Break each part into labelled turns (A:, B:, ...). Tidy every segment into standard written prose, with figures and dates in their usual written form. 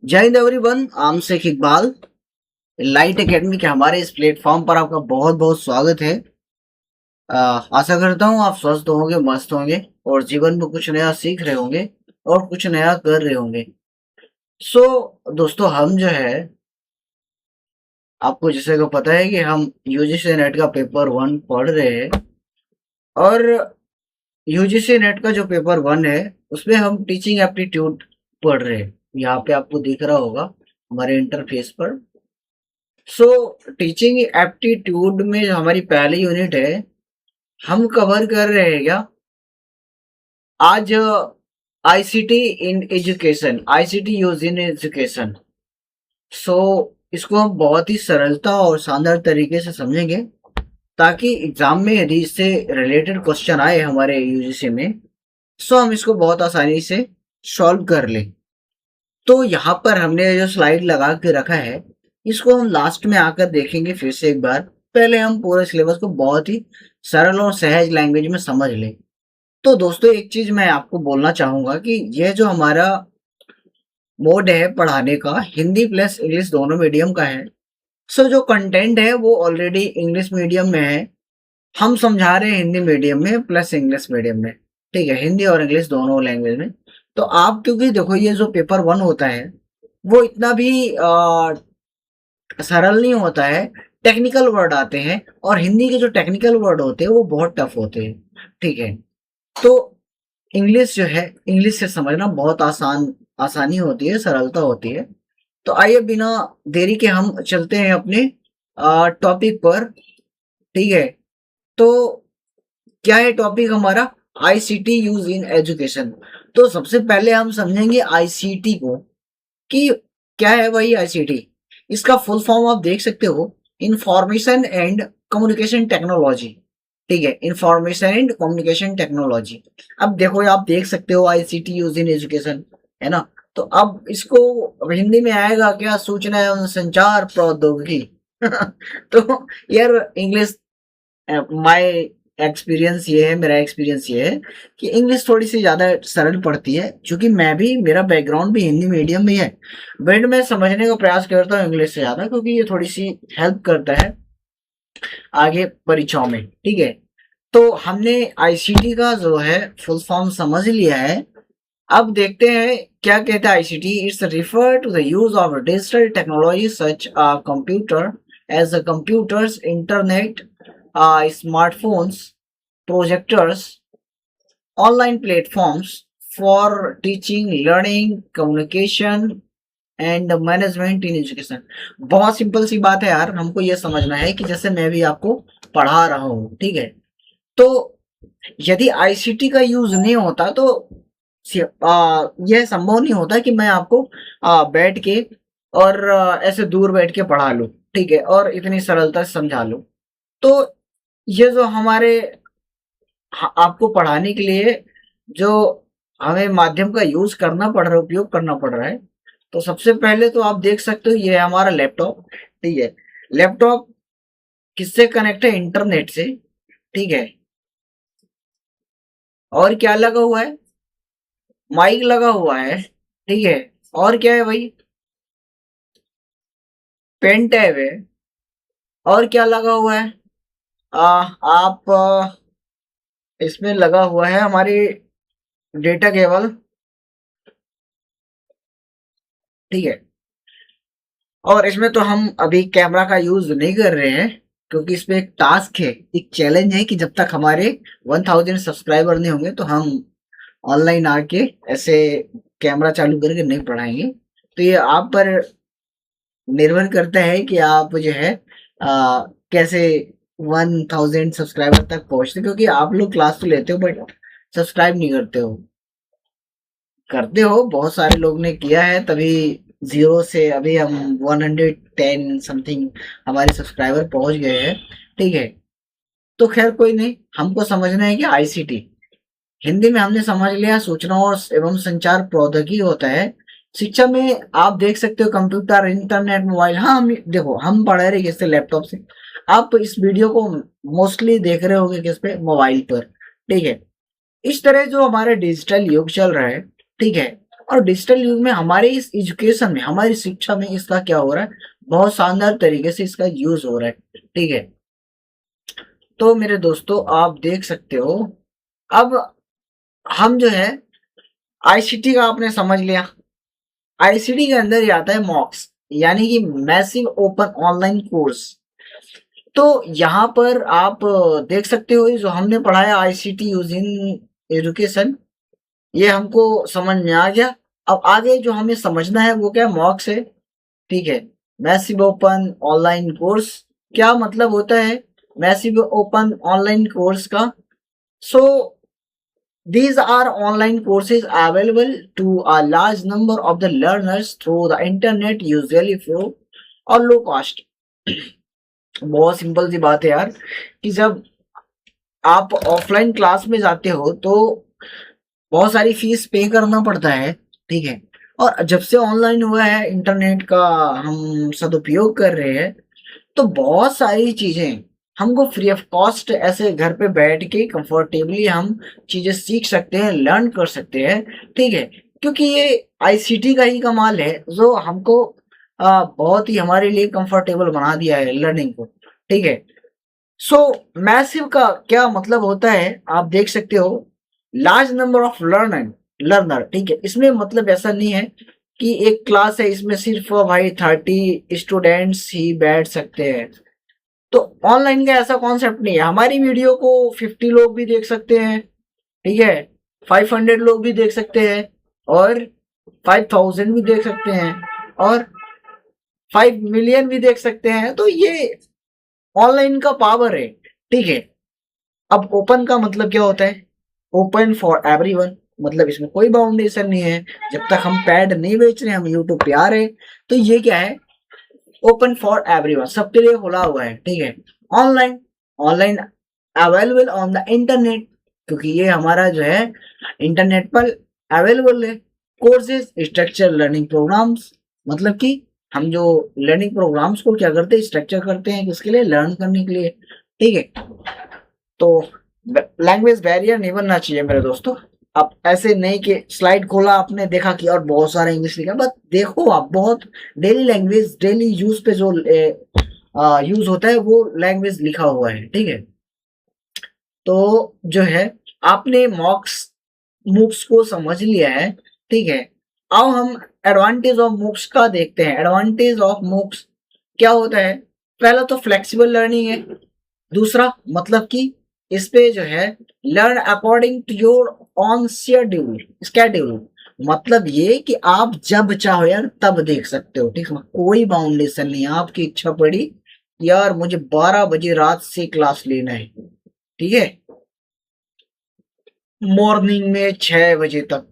A: जय हिंद एवरीवन, आम Sheikh Iqbal. Light academy के हमारे इस प्लेटफॉर्म पर आपका बहुत बहुत स्वागत है। आशा करता हूँ आप स्वस्थ होंगे, मस्त होंगे और जीवन में कुछ नया सीख रहे होंगे और कुछ नया कर रहे होंगे। दोस्तों, हम जो है, आपको जैसे को पता है कि हम यूजीसी नेट का पेपर 1 पढ़ रहे हैं। और यूजीसी नेट का जो पेपर 1 है उसमें हम टीचिंग एप्टीट्यूड पढ़ रहे हैं। यहाँ पे आपको दिख रहा होगा हमारे इंटरफेस पर। टीचिंग एप्टीट्यूड में जो हमारी पहली यूनिट है, हम कवर कर रहे हैं क्या आज ICT in education, ICT use in education. So इसको हम बहुत ही सरलता और शानदार तरीके से समझेंगे ताकि एग्जाम में यदि इससे रिलेटेड क्वेश्चन आए हमारे यूजीसी में, हम इसको बहुत आसानी से सॉल्व कर लें। तो यहाँ पर हमने जो स्लाइड लगा के रखा है, इसको हम लास्ट में आकर देखेंगे फिर से एक बार। पहले हम पूरे सिलेबस को बहुत ही सरल और सहज लैंग्वेज में समझ लें। तो दोस्तों, एक चीज मैं आपको बोलना चाहूंगा कि यह जो हमारा मोड है पढ़ाने का, हिंदी प्लस इंग्लिश दोनों मीडियम का है। जो कंटेंट है वो ऑलरेडी इंग्लिश मीडियम में है, हम समझा रहे हैं हिंदी मीडियम में प्लस इंग्लिश मीडियम में। ठीक है, हिंदी और इंग्लिश दोनों लैंग्वेज में। तो आप, क्योंकि देखो ये जो पेपर 1 होता है वो इतना भी सरल नहीं होता है, टेक्निकल वर्ड आते हैं और हिंदी के जो टेक्निकल वर्ड होते हैं वो बहुत टफ होते हैं। ठीक है, तो इंग्लिश जो है, इंग्लिश से समझना बहुत आसानी होती है, सरलता होती है। तो आइए बिना देरी के हम चलते हैं अपने टॉपिक पर। ठीक है, तो क्या है टॉपिक हमारा? ICT use in education. तो सबसे पहले हम समझेंगे आईसीटी को कि क्या है वही आईसीटी। इसका फुल फॉर्म आप देख सकते हो, इंफॉर्मेशन एंड कम्युनिकेशन टेक्नोलॉजी। ठीक है, इंफॉर्मेशन एंड कम्युनिकेशन टेक्नोलॉजी। अब देखो, आप देख सकते हो आईसीटी यूज इन एजुकेशन, है ना। तो अब इसको हिंदी में आएगा क्या? सूचना एवं संचार प्रौद्योगिकी। तो यार, इंग्लिश, माय एक्सपीरियंस ये है, मेरा एक्सपीरियंस ये है कि इंग्लिश थोड़ी सी ज्यादा सरल पड़ती है, क्योंकि मैं भी, मेरा बैकग्राउंड भी हिंदी मीडियम में है, बट मैं समझने का प्रयास करता हूँ इंग्लिश से ज्यादा, क्योंकि ये थोड़ी सी हेल्प करता है आगे परीक्षाओं में। ठीक है, तो हमने आईसीटी का जो है फुल फॉर्म समझ लिया है। अब देखते हैं क्या कहता है ICT. It's refer to the use of digital technology such computer as computers, internet, smartphones, projectors, online platforms for teaching, learning, communication and management in education. बहुत सिंपल सी बात है यार, हमको ये समझना है कि जैसे मैं भी आपको पढ़ा रहा हूँ, ठीक है, तो यदि आईसीटी का यूज नहीं होता तो यह संभव नहीं होता कि मैं आपको बैठ के और ऐसे दूर बैठ के पढ़ा लूँ, ठीक है, और इतनी सरलता से समझा लूँ। तो ये जो हमारे आपको पढ़ाने के लिए जो हमें माध्यम का यूज करना पड़ रहा है, उपयोग करना पड़ रहा है, तो सबसे पहले तो आप देख सकते हो ये है हमारा लैपटॉप। ठीक है, लैपटॉप किससे कनेक्ट है? इंटरनेट से। ठीक है, और क्या लगा हुआ है? माइक लगा हुआ है। ठीक है, और क्या है भाई? पेन टैब है। और क्या लगा हुआ है? आप इसमें लगा हुआ है हमारी डेटा केबल। ठीक है, और इसमें तो हम अभी कैमरा का यूज नहीं कर रहे हैं, क्योंकि इसमें एक टास्क है, एक चैलेंज है कि जब तक हमारे 1000 सब्सक्राइबर नहीं होंगे तो हम ऑनलाइन आके ऐसे कैमरा चालू करके नहीं पढ़ाएंगे। तो ये आप पर निर्भर करता है कि आप जो है कैसे 1000 सब्सक्राइबर तक पहुंचते, क्योंकि आप लोग क्लास तो लेते हो बट सब्सक्राइब नहीं करते हो। करते हो, बहुत सारे लोग ने किया है, तभी जीरो से अभी हम 110 समथिंग हमारे सब्सक्राइबर पहुंच गए हैं। ठीक है, तो खैर कोई नहीं, हमको समझना है कि आईसीटी हिंदी में हमने समझ लिया, सूचना और एवं संचार प्रौद्योगिकी होता है। शिक्षा में आप देख सकते हो कंप्यूटर, इंटरनेट, मोबाइल। हाँ, हम देखो, हम पढ़ रहे किससे? लैपटॉप से। आप इस वीडियो को मोस्टली देख रहे होंगे किस पे? मोबाइल पर। ठीक है, इस तरह जो हमारा डिजिटल युग चल रहा है, ठीक है, और डिजिटल युग में हमारे इस एजुकेशन में, हमारी शिक्षा में इसका क्या हो रहा है, बहुत शानदार तरीके से इसका यूज हो रहा है। ठीक है, तो मेरे दोस्तों आप देख सकते हो, अब हम जो है आईसीटी का आपने समझ लिया। आईसीटी के अंदर ही आता है मॉक्स, यानी कि मैसिव ओपन ऑनलाइन कोर्स। तो यहाँ पर आप देख सकते हो, ये जो हमने पढ़ा है आईसीटी यूजिंग एजुकेशन, ये हमको समझ में आ गया। अब आगे जो हमें समझना है वो क्या, मॉक्स है। ठीक है, मैसिव ओपन ऑनलाइन कोर्स क्या मतलब होता है, मैसिव ओपन ऑनलाइन कोर्स का। सो these are online courses available to a large number of the learners through the internet, usually for or low cost। बहुत सिंपल सी बात है यार, कि जब आप ऑफलाइन क्लास में जाते हो तो बहुत सारी फीस पे करना पड़ता है। ठीक है, और जब से ऑनलाइन हुआ है, इंटरनेट का हम सदुपयोग कर रहे हैं, तो बहुत सारी चीजें हमको फ्री ऑफ कॉस्ट ऐसे घर पे बैठ के कंफर्टेबली हम चीजें सीख सकते हैं, लर्न कर सकते हैं। ठीक है, क्योंकि ये आईसीटी का ही कमाल है जो हमको बहुत ही हमारे लिए कंफर्टेबल बना दिया है लर्निंग को। ठीक है, सो मैसिव का क्या मतलब होता है, आप देख सकते हो, लार्ज नंबर ऑफ लर्नर। ठीक है, इसमें मतलब ऐसा नहीं है कि एक क्लास है इसमें सिर्फ भाई 30 स्टूडेंट्स ही बैठ सकते हैं। तो ऑनलाइन का ऐसा कॉन्सेप्ट नहीं है, हमारी वीडियो को 50 लोग भी देख सकते हैं। ठीक है, 500 लोग भी देख सकते हैं, और 5000 भी देख सकते हैं, और 5 मिलियन भी देख सकते हैं। तो ये ऑनलाइन का पावर है। ठीक है, अब ओपन का मतलब क्या होता है, ओपन फॉर एवरीवन, मतलब इसमें कोई बाउंडेशन नहीं है। जब तक हम पैड नहीं बेच रहे, हम यूट्यूब पे आ रहे, तो ये क्या है, ओपन फॉर एवरीवन, सबके लिए खुला हुआ है। ठीक है, online, online available on the internet, क्योंकि ये हमारा जो है इंटरनेट पर अवेलेबल है। कोर्सेज स्ट्रक्चर लर्निंग प्रोग्राम्स, मतलब कि हम जो लर्निंग प्रोग्राम्स को क्या करते हैं, स्ट्रक्चर करते हैं, किसके लिए, लर्न करने के लिए। ठीक है, तो लैंग्वेज बैरियर नहीं बनना चाहिए मेरे दोस्तों। आप ऐसे नहीं कि स्लाइड खोला आपने देखा कि और बहुत सारा इंग्लिश लिखा, बस देखो आप बहुत डेली लैंग्वेज, डेली यूज पे जो यूज होता है वो लैंग्वेज लिखा हुआ है। ठीक है, तो जो है आपने मूक्स को समझ लिया है। ठीक है, अब हम एडवांटेज ऑफ मूक्स का देखते हैं। एडवांटेज ऑफ मूक्स क्या होता है, पहला तो फ्लेक्सिबल लर्निंग है। दूसरा मतलब कि इस पे जो है learn according to your own schedule, मतलब ये कि आप जब चाहो यार तब देख सकते हो। ठीक है, कोई बाउंडेशन नहीं, आपकी इच्छा पड़ी यार मुझे 12 बजे रात से क्लास लेना है, ठीक है, मॉर्निंग में 6 बजे तक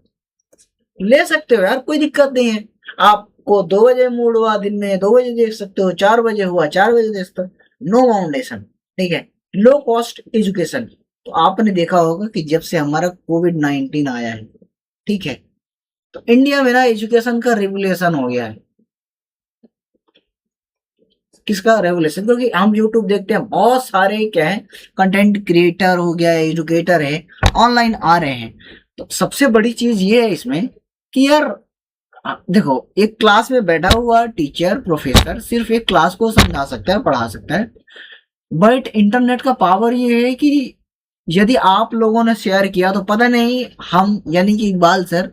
A: ले सकते हो यार, कोई दिक्कत नहीं है। आपको 2 बजे मूड हुआ दिन में 2 बजे देख सकते हो, 4 बजे हुआ 4 बजे देख सकते हो, नो बाउंडेशन। ठीक है, लो कॉस्ट एजुकेशन, तो आपने देखा होगा कि जब से हमारा कोविड-19 आया है, ठीक है, तो इंडिया में ना एजुकेशन का रेवोल्यूशन हो गया है। किसका रेवोल्यूशन, क्योंकि हम यूट्यूब देखते हैं, बहुत सारे क्या है, कंटेंट क्रिएटर हो गया, एजुकेटर है, ऑनलाइन आ रहे हैं। तो सबसे बड़ी चीज ये है इसमें कि यार देखो, एक क्लास में बैठा हुआ टीचर प्रोफेसर सिर्फ एक क्लास को समझा सकता है, पढ़ा सकता है, बट इंटरनेट का पावर ये है कि यदि आप लोगों ने शेयर किया तो पता नहीं हम यानी कि इकबाल सर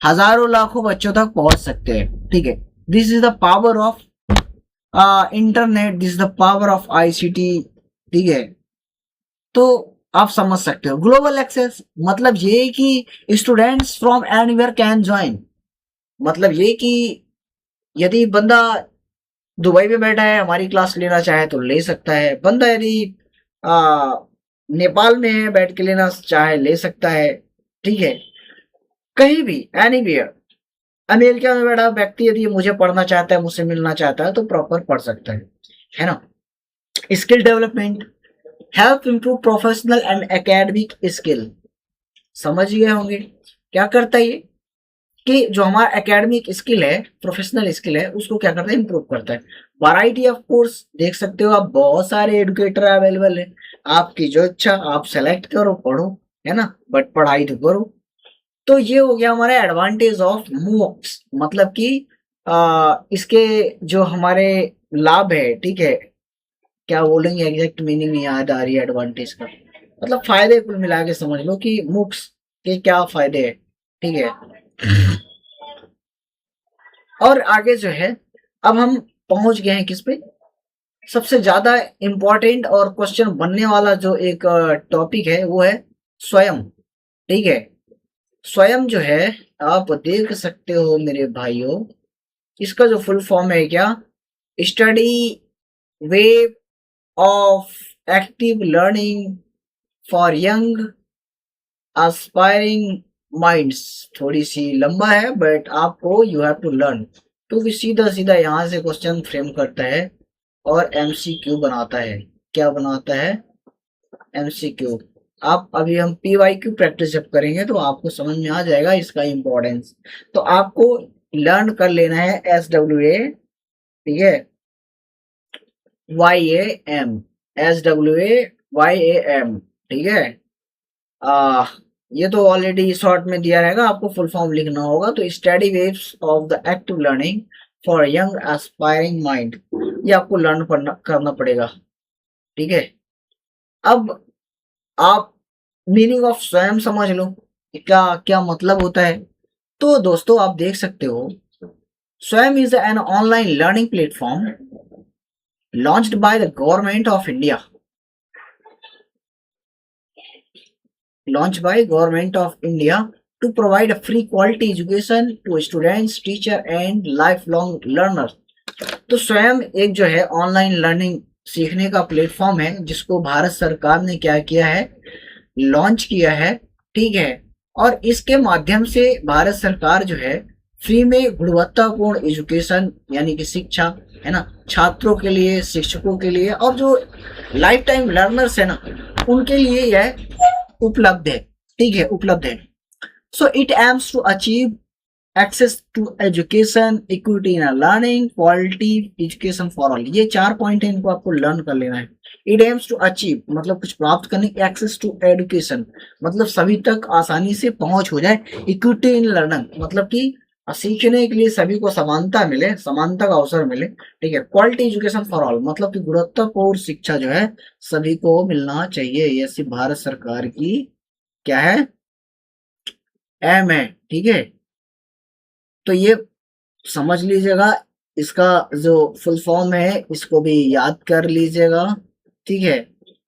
A: हजारों लाखों बच्चों तक पहुंच सकते हैं। ठीक है, this is the power of internet, this is the power of ICT. ठीक है, तो आप समझ सकते हो ग्लोबल एक्सेस, मतलब ये कि students from anywhere can join, मतलब ये कि यदि बंदा दुबई में बैठा है, हमारी क्लास लेना चाहे तो ले सकता है। बंदा यदि आ, नेपाल में है, बैठ के लेना चाहे ले सकता है। ठीक है, कहीं भी एनीवेयर, अमेरिका में बैठा व्यक्ति यदि मुझे पढ़ना चाहता है, मुझसे मिलना चाहता है, तो प्रॉपर पढ़ सकता है ना। Skill development, help improve professional and academic skill, समझ गए होंगे क्या करता है ये, कि जो हमारा एकेडमिक स्किल है, प्रोफेशनल स्किल है, उसको क्या करता है, इंप्रूव करता है। वैरायटी ऑफ कोर्स देख सकते हो आप, बहुत सारे एडुकेटर अवेलेबल है, आपकी जो इच्छा आप सेलेक्ट करो, पढ़ो, है ना, बट पढ़ाई तो करो। तो ये हो गया हमारा एडवांटेज ऑफ मूक्स, मतलब कि इसके जो हमारे लाभ है, ठीक है, क्या बोलेंगे एग्जैक्ट मीनिंग नहीं याद आ रही है एडवांटेज का, मतलब फायदे कुल मिला के समझ लो कि मूक्स के क्या फायदे है, ठीक है। और आगे जो है, अब हम पहुंच गए हैं किस पे, सबसे ज्यादा इंपॉर्टेंट और क्वेश्चन बनने वाला जो एक टॉपिक है वो है स्वयं, ठीक है। स्वयं जो है, आप देख सकते हो मेरे भाइयों, इसका जो फुल फॉर्म है क्या, study way of active learning for young aspiring minds. थोड़ी सी लंबा है बट आपको यू हैव टू लर्न, तो भी सीधा सीधा यहाँ से क्वेश्चन फ्रेम करता है और एमसीक्यू बनाता है। क्या बनाता है, एमसीक्यू। आप अभी हम पीवाईक्यू प्रैक्टिस जब करेंगे तो आपको समझ में आ जाएगा इसका इम्पोर्टेंस। तो आपको लर्न कर लेना है SWA, ठीक है, YAM, SWA YAM, ठीक है। आ, ये तो ऑलरेडी शॉर्ट में दिया रहेगा, आपको फुल फॉर्म लिखना होगा। तो study waves of the active learning for young aspiring mind, ये आपको लर्न करना पड़ेगा, ठीक है। अब आप मीनिंग ऑफ स्वयं समझ लो, क्या क्या मतलब होता है। तो दोस्तों आप देख सकते हो, स्वयं is an online learning platform launched by the government of India, launched by government of India to provide a free quality education to students, teacher and lifelong learners। तो स्वयं एक जो है ऑनलाइन लर्निंग सीखने का प्लेटफॉर्म है जिसको भारत सरकार ने क्या किया है, लॉन्च किया है, ठीक है। और इसके माध्यम से भारत सरकार जो है फ्री में गुणवत्तापूर्ण एजुकेशन यानी कि शिक्षा, है ना, छात्रों के लिए, शिक्षकों के लिए और जो लाइफ टाइम लर्नर्स है ना उनके लिए यह उपलब्ध है, ठीक है, उपलब्ध है। So it aims to achieve access to education, equity in learning, quality education for all. ये 4 पॉइंट है, इनको आपको लर्न कर लेना है। इट एम्स टू अचीव मतलब कुछ प्राप्त करने, एक्सेस टू एजुकेशन मतलब सभी तक आसानी से पहुंच हो जाए, इक्विटी इन लर्निंग मतलब कि सीखने के लिए सभी को समानता मिले, समानता का अवसर मिले, ठीक है। क्वालिटी एजुकेशन फॉर ऑल मतलब कि गुणवत्तापूर्ण शिक्षा जो है सभी को मिलना चाहिए, ये सिर्फ भारत सरकार की क्या है, एम है, ठीक है। तो ये समझ लीजिएगा, इसका जो फुल फॉर्म है इसको भी याद कर लीजिएगा, ठीक है।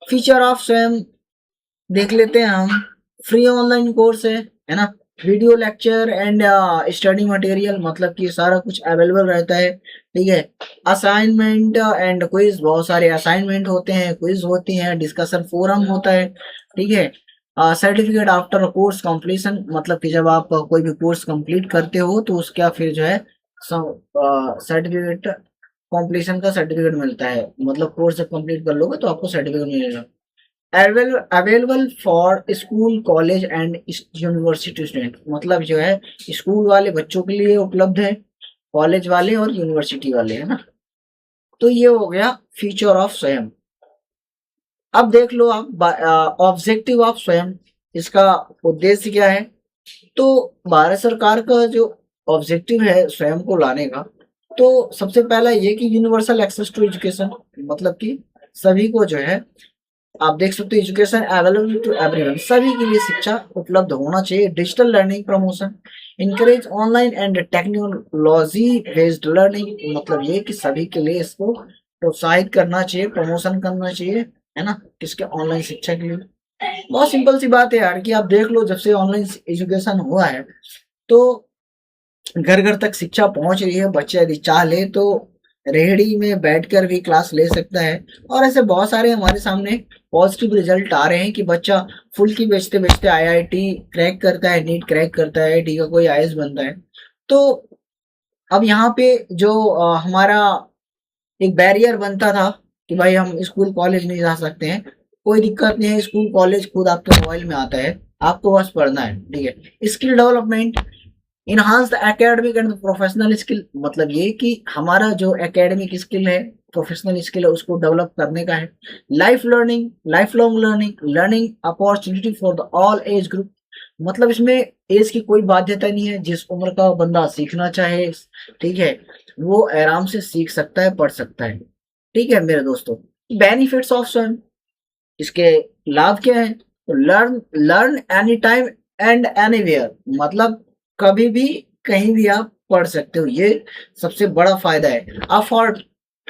A: फीचर ऑफ स्वयं देख लेते हैं हम। फ्री ऑनलाइन कोर्स है ना, video lecture and study material मतलब कि सारा कुछ अवेलेबल रहता है, ठीक है। असाइनमेंट एंड क्विज, बहुत सारे असाइनमेंट होते हैं, क्विज होती हैं, डिस्कशन फोरम होता है, ठीक है। सर्टिफिकेट आफ्टर कोर्स कंप्लीशन मतलब कि जब आप कोई भी कोर्स कंप्लीट करते हो तो उसका फिर जो है सर्टिफिकेट, कंप्लीशन का सर्टिफिकेट मिलता है, मतलब कोर्स जब कंप्लीट कर लोगे तो आपको सर्टिफिकेट मिलेगा। Available for school college and university student मतलब जो है स्कूल वाले बच्चों के लिए उपलब्ध है, कॉलेज वाले और यूनिवर्सिटी वाले, है ना। तो ये हो गया फीचर ऑफ स्वयं। अब देख लो आप ऑब्जेक्टिव ऑफ स्वयं, इसका उद्देश्य क्या है। तो भारत सरकार का जो ऑब्जेक्टिव है स्वयं को लाने का, तो सबसे पहला ये कि यूनिवर्सल एक्सेस टू एजुकेशन मतलब कि सभी को जो है, आप देख सकते हो एजुकेशन अवेलेबल टू एवरीवन, सभी के लिए शिक्षा उपलब्ध होना चाहिए। Digital learning promotion, encourage online and technology based learning मतलब ये कि सभी के लिए इसको प्रोत्साहित करना चाहिए, प्रमोशन करना चाहिए, है ना, किसके, ऑनलाइन शिक्षा के लिए। बहुत सिंपल सी बात है यार कि आप देख लो जब से ऑनलाइन एजुकेशन हुआ है तो घर घर तक शिक्षा पहुंच रही है। बच्चे यदि चाह ले तो रेहड़ी में बैठकर भी क्लास ले सकता है, और ऐसे बहुत सारे हमारे सामने पॉजिटिव रिजल्ट आ रहे हैं कि बच्चा फुल्की बेचते बेचते IIT क्रैक करता है, नीट क्रैक करता है, ठीक है, कोई IAS बनता है। तो अब यहाँ पे जो हमारा एक बैरियर बनता था कि भाई हम स्कूल कॉलेज नहीं जा सकते हैं, कोई दिक्कत नहीं है, स्कूल कॉलेज खुद आपके मोबाइल में आता है, आपको बस पढ़ना है, ठीक है। Skill development, enhance the academic and professional skill मतलब ये कि हमारा जो एकेडमिक स्किल है, प्रोफेशनल स्किल है, उसको डेवलप करने का है। Life learning, life long learning, learning opportunity for the all age group मतलब इसमें एज की कोई बाध्यता नहीं है, जिस उम्र का बंदा सीखना चाहे, ठीक है, वो आराम से सीख सकता है, पढ़ सकता है। ठीक है मेरे दोस्तों, बेनिफिट्स ऑफ स्वयं, इसके लाभ क्या है? तो learn learn any time and anywhere, मतलब कभी भी कहीं भी आप पढ़ सकते हो, ये सबसे बड़ा फायदा है।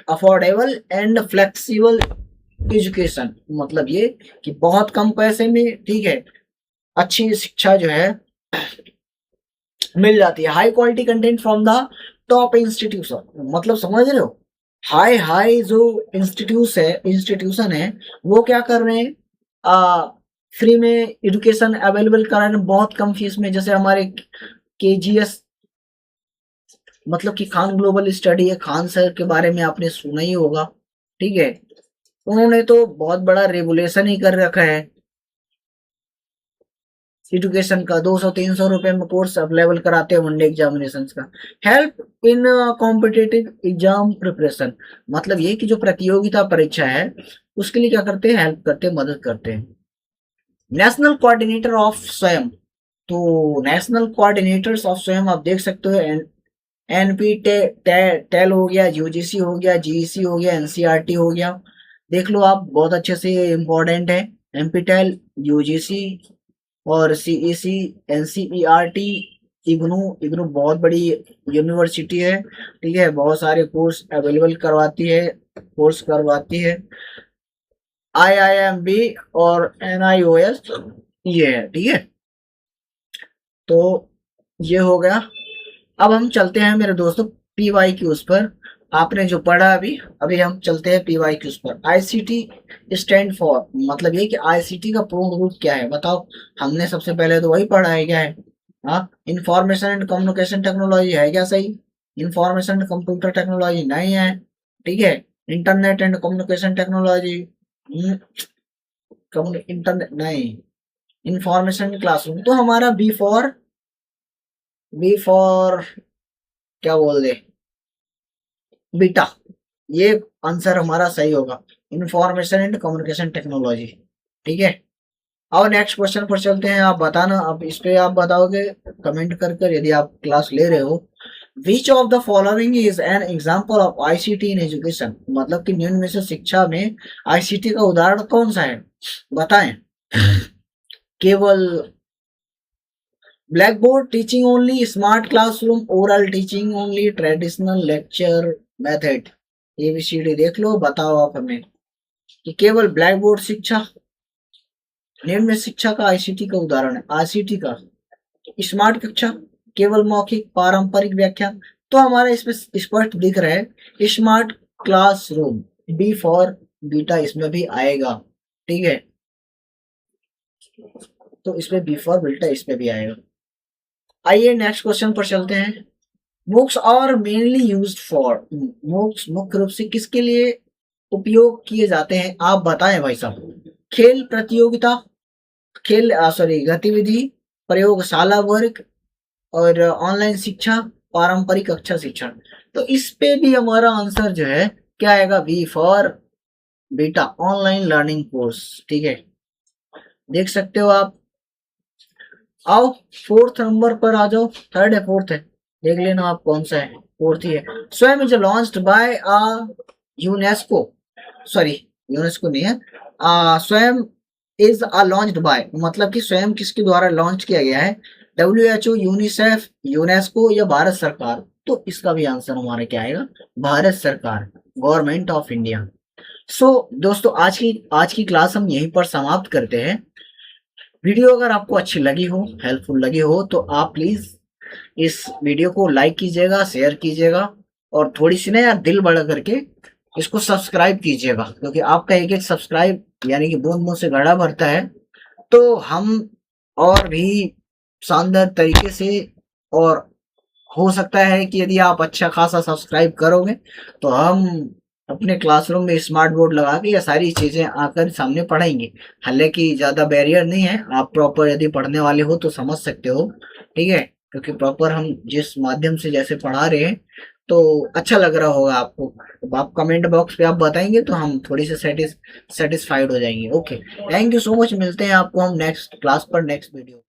A: अफोर्डेबल एंड फ्लेक्सिबल एजुकेशन, मतलब ये कि बहुत कम पैसे में, ठीक है, अच्छी शिक्षा जो है मिल जाती है। High quality content from the top institution, मतलब समझ रहे हो, हाई हाई जो इंस्टीट्यूशन है वो क्या कर रहे हैं, फ्री में एजुकेशन अवेलेबल करा रहे हैं, बहुत कम फीस में। जैसे हमारे केजीएस, मतलब कि खान ग्लोबल स्टडी है, खान सर के बारे में आपने सुना ही होगा, ठीक है। उन्होंने तो बहुत बड़ा रेगुलेशन ही कर रखा है एजुकेशन का, 200-300 रुपए में कोर्स अवेलेबल कराते हैं वनडे एग्जामिनेशन का। Help in competitive exam preparation, मतलब ये कि जो प्रतियोगिता परीक्षा है उसके लिए क्या करते हैं, हेल्प करते हैं, मदद करते हैं। नेशनल कोऑर्डिनेटर ऑफ स्वयं, तो नेशनल कोऑर्डिनेटर्स ऑफ स्वयं आप देख सकते हो, एनपी टेल हो गया, यूजीसी हो गया, जीईसी हो गया, एनसीईआरटी हो गया। देख लो आप, बहुत अच्छे से इम्पोर्टेंट है। एनपी टेल, यूजीसी और सीईसी, एनसीईआरटी, इग्नू। इग्नू बहुत बड़ी यूनिवर्सिटी है, ठीक है, बहुत सारे कोर्स अवेलेबल करवाती है, कोर्स करवाती है। आईआईएमबी और एनआईओएस, ये है, ठीक है। तो ये हो गया। अब हम चलते हैं मेरे दोस्तों पीवाई क्यूज पर। आपने जो पढ़ा अभी अभी हम चलते हैं पीवाई क्यूज पर। आईसीटी स्टैंड फॉर, मतलब ये कि आईसीटी का पूर्ण रूप क्या है, बताओ। हमने सबसे पहले तो वही पढ़ा है, क्या है? हाँ, इंफॉर्मेशन एंड कम्युनिकेशन टेक्नोलॉजी है क्या सही? इंफॉर्मेशन एंड कंप्यूटर टेक्नोलॉजी नहीं है, ठीक है। Internet and communication technology, internet नहीं। इंफॉर्मेशन क्लासरूम, तो हमारा बी फॉर क्या बोल दे, बीटा, ये आंसर हमारा सही होगा, इंफॉर्मेशन एंड कम्युनिकेशन टेक्नोलॉजी, ठीक है। अब नेक्स्ट क्वेश्चन पर चलते हैं। आप बताना, अब इस पे आप बताओगे कमेंट कर कर, यदि आप क्लास ले रहे हो। Which of the following is an example of ICT in education, मतलब कि निम्न में से शिक्षा में आईसीटी का उदाहरण कौन सा है, बताएं। केवल black board teaching only, smart classroom, oral teaching only, traditional lecture method. ABCD देख लो, बताओ आप हमें कि केवल ब्लैक बोर्ड शिक्षा, निम्न शिक्षा का आईसीटी का उदाहरण है। आईसीटी का स्मार्ट कक्षा, केवल मौखिक पारंपरिक व्याख्यान, तो हमारा इसमें स्पष्ट दिख रहा है smart classroom, B for beta इसमें भी आएगा, ठीक है। तो इसमें बी फॉर बीटा इसमें भी आएगा। आइए नेक्स्ट क्वेश्चन पर चलते हैं। Books are mainly used for, books मुख्य रूप से किसके लिए उपयोग किए जाते हैं, आप बताएं भाई साहब। खेल प्रतियोगिता, खेल सॉरी गतिविधि, प्रयोगशाला वर्ग, और ऑनलाइन शिक्षा, पारंपरिक कक्षा शिक्षण। तो इस पे भी हमारा आंसर जो है क्या आएगा, B for beta, online learning course, ठीक है। देख सकते हो आप। आओ फोर्थ नंबर पर आ जाओ, थर्ड है फोर्थ है, देख लेना आप कौन सा है, फोर्थ ही है। स्वयं is launched by UNESCO, sorry UNESCO नहीं है, स्वयं इज लॉन्च्ड बाय, मतलब कि स्वयं किसके द्वारा लॉन्च किया गया है, WHO, यूनिसेफ, यूनेस्को या भारत सरकार। तो इसका भी आंसर हमारा क्या आएगा, भारत सरकार, गवर्नमेंट ऑफ इंडिया। सो दोस्तों आज की क्लास हम यहीं पर समाप्त करते हैं। वीडियो अगर आपको अच्छी लगी हो, हेल्पफुल लगी हो, तो आप प्लीज इस वीडियो को लाइक कीजिएगा, शेयर कीजिएगा, और थोड़ी सी ना यार दिल बड़ा करके इसको सब्सक्राइब कीजिएगा, क्योंकि आपका एक एक सब्सक्राइब यानी कि बूंद बूंद से घड़ा भरता है। तो हम और भी शानदार तरीके से, और हो सकता है कि यदि आप अच्छा खासा सब्सक्राइब करोगे तो हम अपने क्लासरूम में स्मार्ट बोर्ड लगा के ये सारी चीजें आकर सामने पढ़ाएंगे। हालांकि ज्यादा बैरियर नहीं है, आप प्रॉपर यदि पढ़ने वाले हो तो समझ सकते हो, ठीक है, क्योंकि प्रॉपर हम जिस माध्यम से जैसे पढ़ा रहे हैं तो अच्छा लग रहा होगा आपको। तो आप कमेंट बॉक्स पे आप बताएंगे तो हम थोड़ी सी सेटिस्फाइड हो जाएंगे। Okay, thank you so much, मिलते हैं आपको हम नेक्स्ट क्लास पर, नेक्स्ट वीडियो।